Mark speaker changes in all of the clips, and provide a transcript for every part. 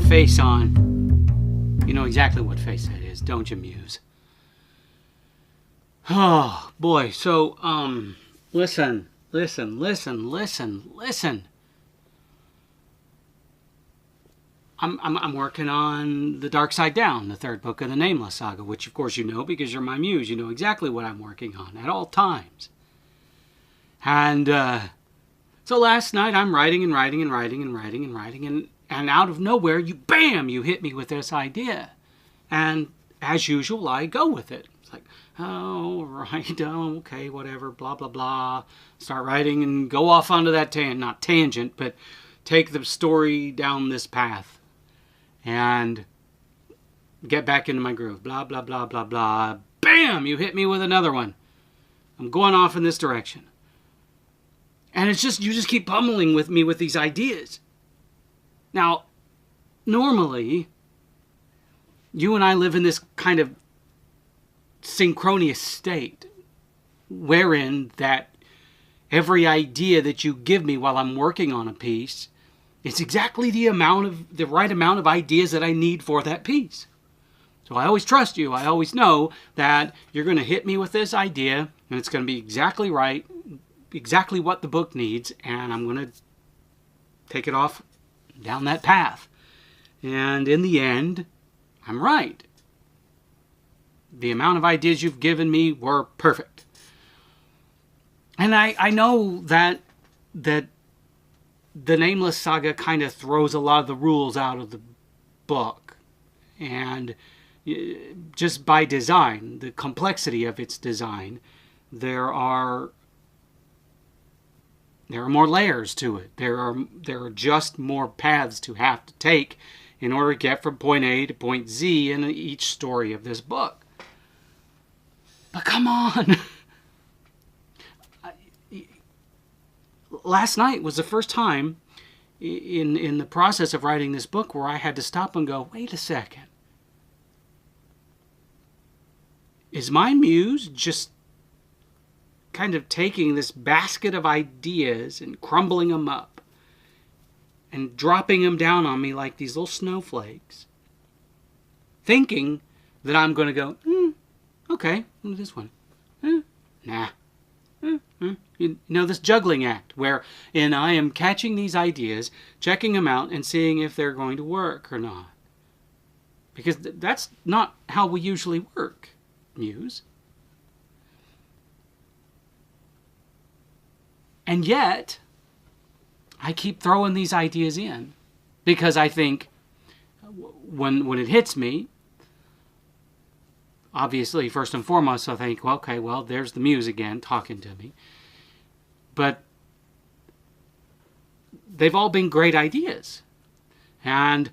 Speaker 1: face on, you know exactly what face that is, don't you, Muse? Oh, boy. So, listen. I'm working on The Dark Side Down, the third book of the Nameless Saga, which of course you know because you're my muse. You know exactly what I'm working on at all times. And so last night I'm writing, and out of nowhere, you hit me with this idea. And as usual, I go with it. It's like, oh, right, oh, okay, whatever, blah, blah, blah. Start writing and go off onto that not tangent, but take the story down this path. And get back into my groove. Blah, blah, blah, blah, blah. Bam! You hit me with another one. I'm going off in this direction. And it's just, you just keep pummeling with me with these ideas. Now, normally, you and I live in this kind of synchronous state wherein that every idea that you give me while I'm working on a piece, it's exactly the right amount of ideas that I need for that piece. So I always trust you. I always know that you're going to hit me with this idea and it's going to be exactly right, exactly what the book needs, and I'm going to take it off down that path. And in the end, I'm right. The amount of ideas you've given me were perfect. And I know that the Nameless Saga kind of throws a lot of the rules out of the book. And just by design, the complexity of its design, there are more layers to it. There are just more paths to have to take in order to get from point A to point Z in each story of this book. But come on! Last night was the first time in the process of writing this book where I had to stop and go, wait a second. Is my muse just kind of taking this basket of ideas and crumbling them up and dropping them down on me like these little snowflakes, thinking that I'm going to go, okay, this one, nah. You know, this juggling act wherein I am catching these ideas, checking them out, and seeing if they're going to work or not. Because that's not how we usually work, Muse. And yet, I keep throwing these ideas in because I think when it hits me, obviously, first and foremost, I think, well, okay, well, there's the muse again talking to me. But they've all been great ideas. And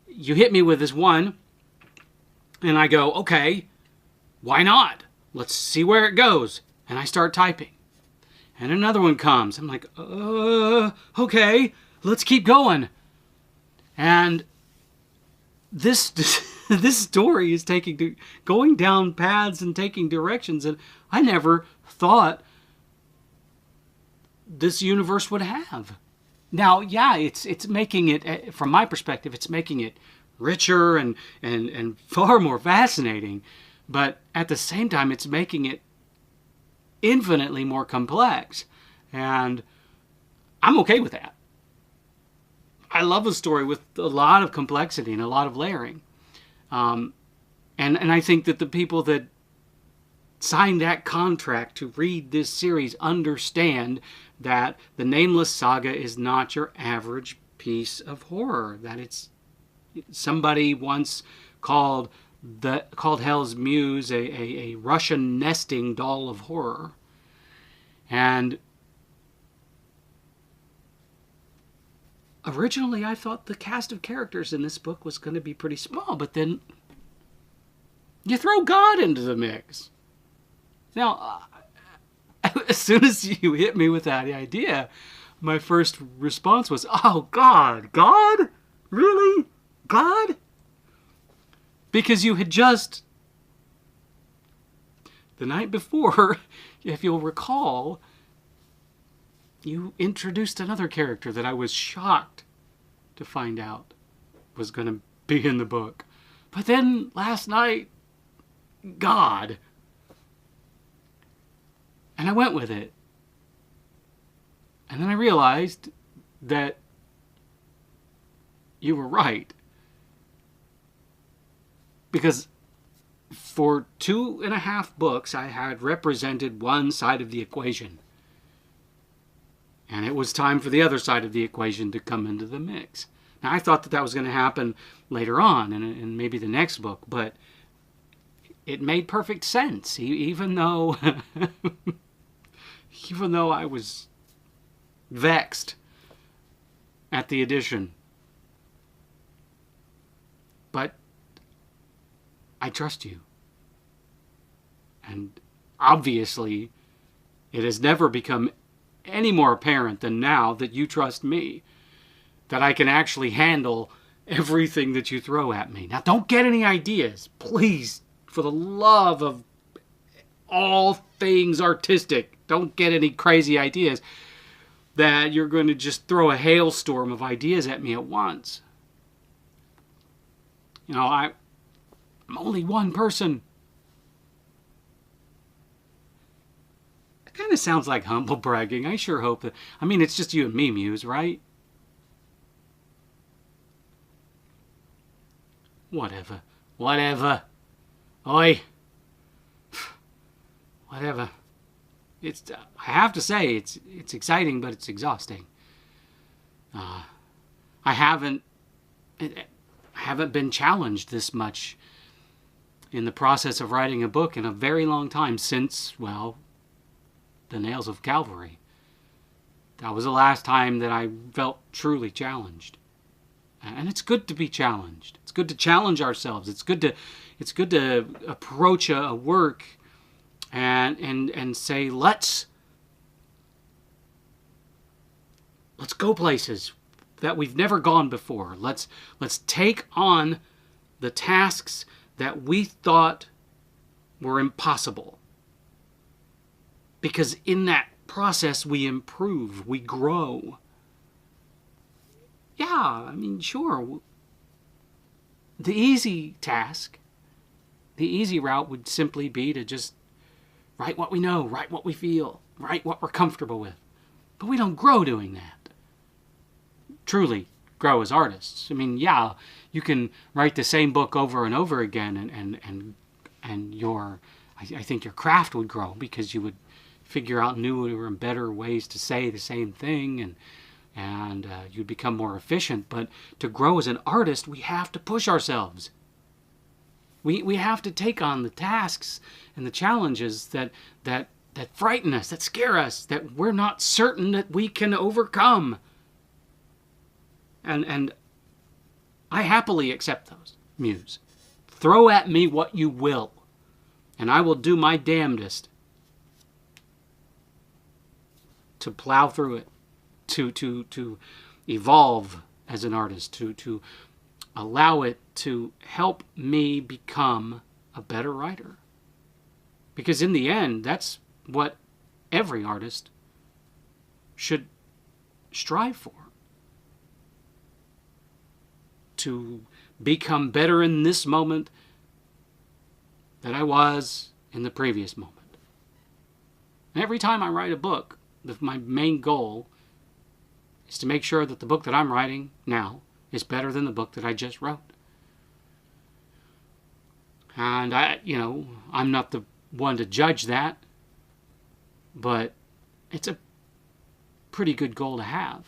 Speaker 1: you hit me with this one, and I go, okay, why not? Let's see where it goes. And I start typing. And another one comes. I'm like, okay, let's keep going. And this story is going down paths and taking directions that I never thought this universe would have. Now, yeah, it's making it, from my perspective, it's making it richer and far more fascinating. But at the same time, it's making it infinitely more complex. And I'm okay with that. I love a story with a lot of complexity and a lot of layering. And I think that the people that signed that contract to read this series understand that the Nameless Saga is not your average piece of horror. That it's somebody once called Hell's Muse a Russian nesting doll of horror. And originally I thought the cast of characters in this book was going to be pretty small, but then you throw God into the mix. Now, as soon as you hit me with that idea, my first response was, oh, God? God? Really? God? Because you had just, the night before, if you'll recall, you introduced another character that I was shocked to find out was going to be in the book. But then last night, God. And I went with it. And then I realized that you were right. Because for 2.5 books, I had represented one side of the equation. And it was time for the other side of the equation to come into the mix. Now, I thought that that was going to happen later on in maybe the next book, but it made perfect sense, even though even though I was vexed at the addition. But I trust you. And obviously, it has never become any more apparent than now that you trust me, that I can actually handle everything that you throw at me. Now, don't get any ideas, please, for the love of all things artistic. Don't get any crazy ideas that you're going to just throw a hailstorm of ideas at me at once. You know, I'm only one person. It kind of sounds like humble bragging. I sure hope that... I mean, it's just you and me, Muse, right? Whatever. Whatever. Oi. Whatever. It's... I have to say, it's exciting, but it's exhausting. I haven't been challenged this much in the process of writing a book in a very long time since, well, the Nails of Calvary. That was the last time that I felt truly challenged. And it's good to be challenged. It's good to challenge ourselves. It's good to approach a work and say, let's go places that we've never gone before. Let's take on the tasks that we thought were impossible. Because in that process we improve, we grow. Yeah, I mean, sure. The easy task, the easy route would simply be to just write what we know, write what we feel, write what we're comfortable with. But we don't grow doing that. Truly grow as artists. I mean, yeah, you can write the same book over and over again and your, I think your craft would grow because you would figure out newer and better ways to say the same thing and you'd become more efficient. But to grow as an artist, we have to push ourselves. We have to take on the tasks and the challenges that frighten us, that scare us, that we're not certain that we can overcome. And I happily accept those, Muse. Throw at me what you will, and I will do my damnedest to plow through it, to evolve as an artist, to allow it to help me become a better writer. Because in the end, that's what every artist should strive for. To become better in this moment than I was in the previous moment. And every time I write a book, my main goal is to make sure that the book that I'm writing now is better than the book that I just wrote. And I'm not the one to judge that, but it's a pretty good goal to have.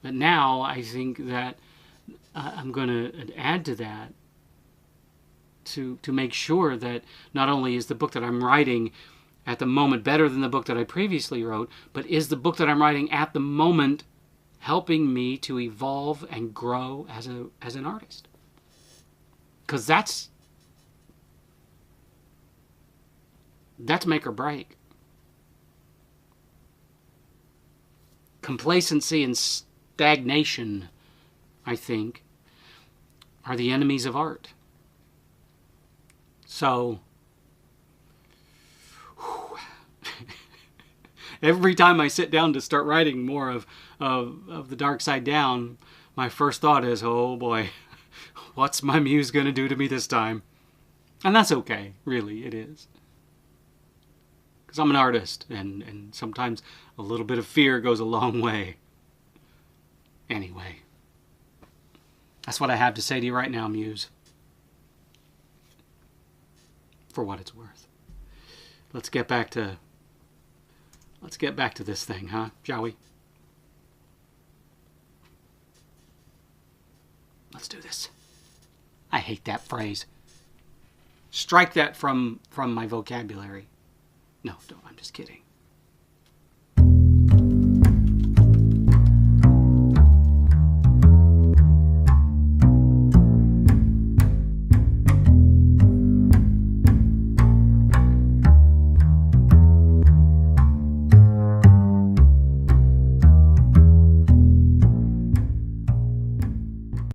Speaker 1: But now I think that I'm going to add to that to make sure that not only is the book that I'm writing at the moment better than the book that I previously wrote, but is the book that I'm writing at the moment helping me to evolve and grow as an artist. Because that's make or break. Complacency and stagnation, I think, are the enemies of art. So, every time I sit down to start writing more of The Dark Side Down, my first thought is, oh boy, what's my muse going to do to me this time? And that's okay, really, it is. Because I'm an artist, and sometimes a little bit of fear goes a long way. Anyway, that's what I have to say to you right now, Muse. For what it's worth. Let's get back to this thing, huh? Shall we? Let's do this. I hate that phrase. Strike that from my vocabulary. No, don't. I'm just kidding.